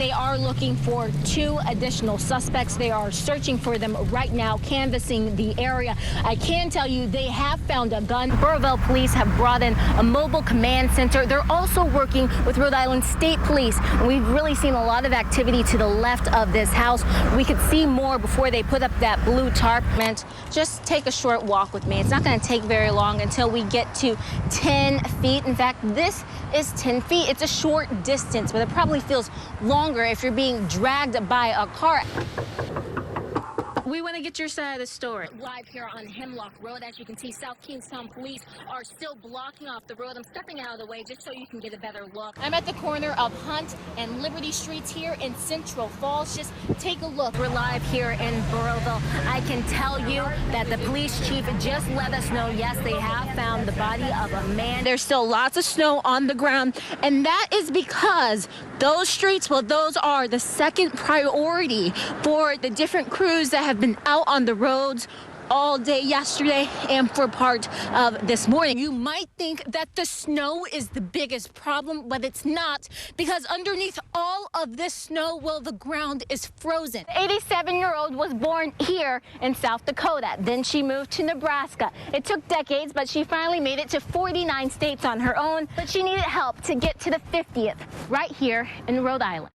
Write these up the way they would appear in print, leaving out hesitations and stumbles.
They are looking for 2 additional suspects. They are searching for them right now, canvassing the area. I can tell you they have found a gun. Burrillville police have brought in a mobile command center. They're also working with Rhode Island State Police. And we've really seen a lot of activity to the left of this house. We could see more before they put up that blue tarp. Just take a short walk with me. It's not going to take very long until we get to 10 feet. In fact, this is 10 feet. It's a short distance, but it probably feels longer if you're being dragged by a car. We want to get your side of the story. Live here on Hemlock Road. As you can see, South Kingstown police are still blocking off the road. I'm stepping out of the way just so you can get a better look. I'm at the corner of Hunt and Liberty Streets here in Central Falls. Just take a look. We're live here in Burrillville. I can tell you that the police chief just let us know, yes, they have found the body of a man. There's still lots of snow on the ground, and that is because those streets, well, those are the second priority for the different crews that have been out on the roads all day yesterday and for part of this morning. You might think that the snow is the biggest problem, but it's not, because underneath all of this snow, well, the ground is frozen. The 87-year-old was born here in South Dakota. Then she moved to Nebraska. It took decades, but she finally made it to 49 states on her own. But she needed help to get to the 50th right here in Rhode Island.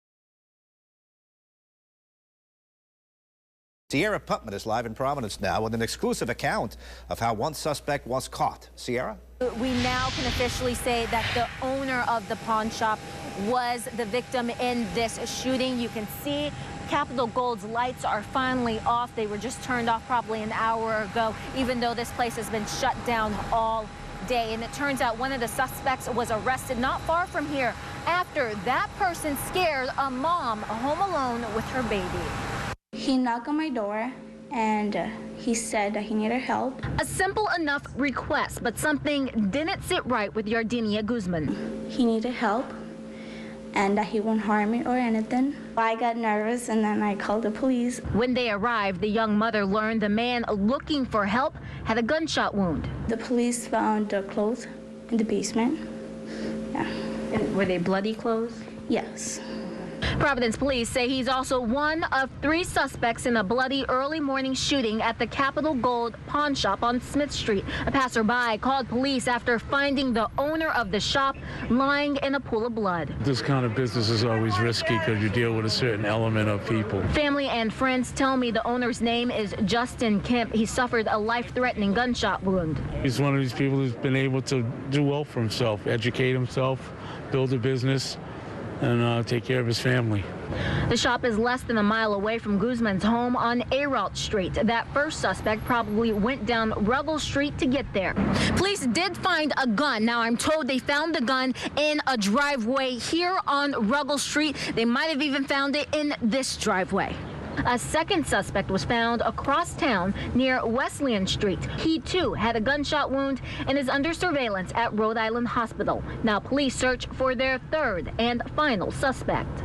Sierra Putman is live in Providence now with an exclusive account of how one suspect was caught. Sierra? We now can officially say that the owner of the pawn shop was the victim in this shooting. You can see Capital Gold's lights are finally off. They were just turned off probably an hour ago, even though this place has been shut down all day. And it turns out one of the suspects was arrested not far from here after that person scared a mom home alone with her baby. He knocked on my door and he said that he needed help. A simple enough request, but something didn't sit right with Yardinia Guzman. He needed help and that he won't harm me or anything. I got nervous and then I called the police. When they arrived, the young mother learned the man looking for help had a gunshot wound. The police found the clothes in the basement. Yeah. And were they bloody clothes? Yes. Providence police say he's also one of 3 suspects in a bloody early morning shooting at the Capital Gold pawn shop on Smith Street. A passerby called police after finding the owner of the shop lying in a pool of blood. This kind of business is always risky because you deal with a certain element of people. Family and friends tell me the owner's name is Justin Kemp. He suffered a life-threatening gunshot wound. He's one of these people who's been able to do well for himself, educate himself, build a business, and take care of his family. The shop is less than a mile away from Guzman's home on Aralt Street. That first suspect probably went down Ruggles Street to get there. Police did find a gun. Now, I'm told they found the gun in a driveway here on Ruggles Street. They might have even found it in this driveway. A second suspect was found across town near Wesleyan Street. He, too, had a gunshot wound and is under surveillance at Rhode Island Hospital. Now, police search for their third and final suspect.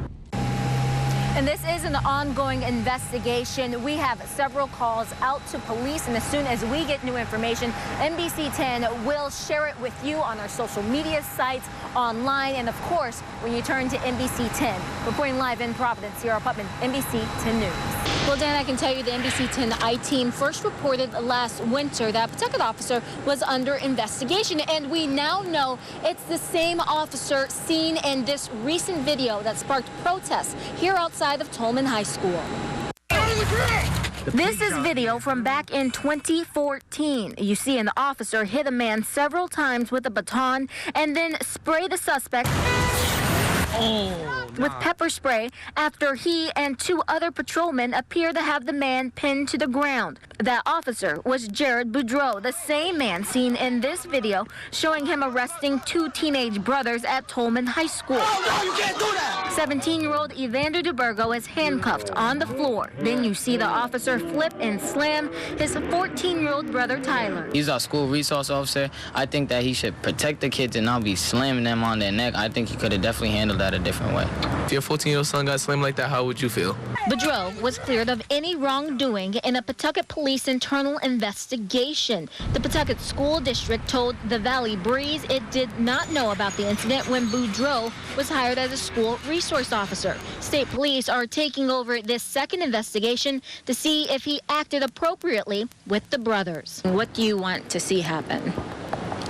And this is an ongoing investigation. We have several calls out to police, and as soon as we get new information, NBC 10 will share it with you on our social media sites, online, and of course, when you turn to NBC 10. Reporting live in Providence, Sierra Putman, NBC 10 News. Well, Dan, I can tell you the NBC 10 I-team first reported last winter that a Pawtucket officer was under investigation, and we now know it's the same officer seen in this recent video that sparked protests here outside of Tolman High School. This is video from back in 2014. You see an officer hit a man several times with a baton and then spray the suspect with pepper spray after he and 2 other patrolmen appear to have the man pinned to the ground. That officer was Jared Boudreau, the same man seen in this video showing him arresting 2 teenage brothers at Tolman High School. No, you can't do that! 17-year-old Evander DeBurgo is handcuffed on the floor. Then you see the officer flip and slam his 14-year-old brother Tyler. He's our school resource officer. I think that he should protect the kids and not be slamming them on their neck. I think he could have definitely handled that a different way. If your 14-year-old son got slammed like that, how would you feel? Boudreaux was cleared of any wrongdoing in a Pawtucket police internal investigation. The Pawtucket School District told the Valley Breeze it did not know about the incident when Boudreaux was hired as a school resource officer. State police are taking over this second investigation to see if he acted appropriately with the brothers. What do you want to see happen?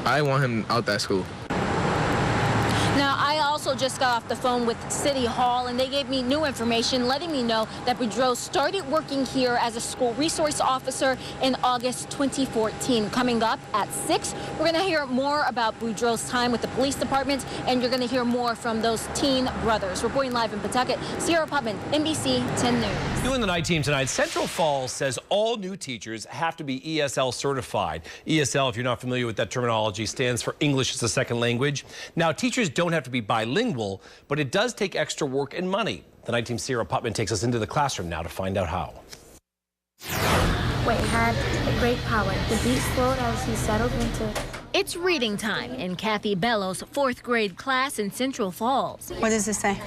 I want him out that school. Now, I also just got off the phone with City Hall, and they gave me new information letting me know that Boudreaux started working here as a school resource officer in August 2014. Coming up at 6, we're going to hear more about Boudreaux's time with the police department, and you're going to hear more from those teen brothers. Reporting live in Pawtucket, Sierra Putman, NBC 10 News. Doing the night team tonight, Central Falls says all new teachers have to be ESL certified. ESL, if you're not familiar with that terminology, stands for English as a Second Language. Now, teachers don't have to be bilingual, but it does take extra work and money. The night team Sierra Putman takes us into the classroom now to find out how. Wade had a great power. The beat slowed as he settled into. It's reading time in Kathy Bellows' 4th grade class in Central Falls. What does it say?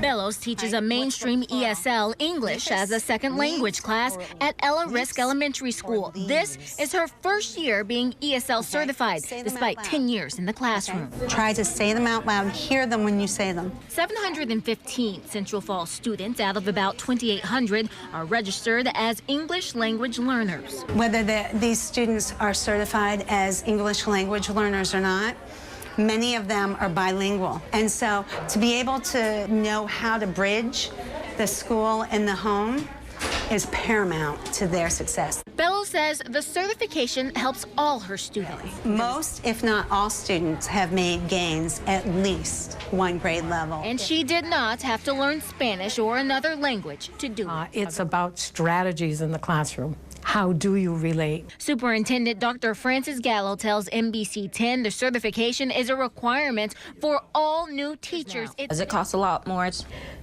Bellows teaches a mainstream ESL English as a second language class at Ella Risk Elementary School. This is her first year being ESL certified, despite 10 years in the classroom. Try to say them out loud. Hear them when you say them. 715 Central Falls students out of about 2,800 are registered as English language learners. Whether these students are certified as English language learners or not, many of them are bilingual. And so to be able to know how to bridge the school and the home is paramount to their success. Bellows says the certification helps all her students. Most, if not all, students have made gains at least 1 grade level. And she did not have to learn Spanish or another language to do it. It's about strategies in the classroom. How do you relate? Superintendent Dr. Francis Gallo tells NBC 10 the certification is a requirement for all new teachers. Does it cost a lot more?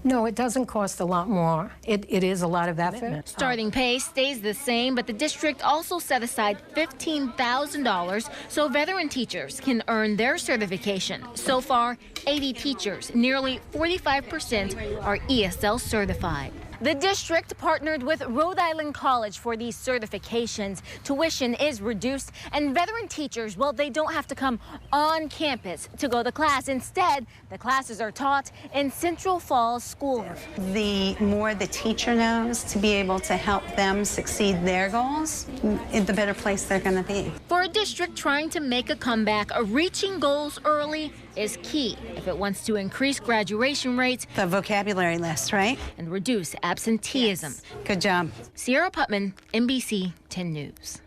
No, it doesn't cost a lot more. It is a lot of effort. Starting pay stays the same, but the district also set aside $15,000 so veteran teachers can earn their certification. So far, 80 teachers, nearly 45%, are ESL certified. The district partnered with Rhode Island College for these certifications. Tuition is reduced, and veteran teachers, well, they don't have to come on campus to go to class. Instead, the classes are taught in Central Falls School. The more the teacher knows to be able to help them succeed their goals, the better place they're going to be. For a district trying to make a comeback, reaching goals early is key if it wants to increase graduation rates. The vocabulary list, right? And reduce absenteeism. Yes. Good job. Sierra Putman, NBC 10 News.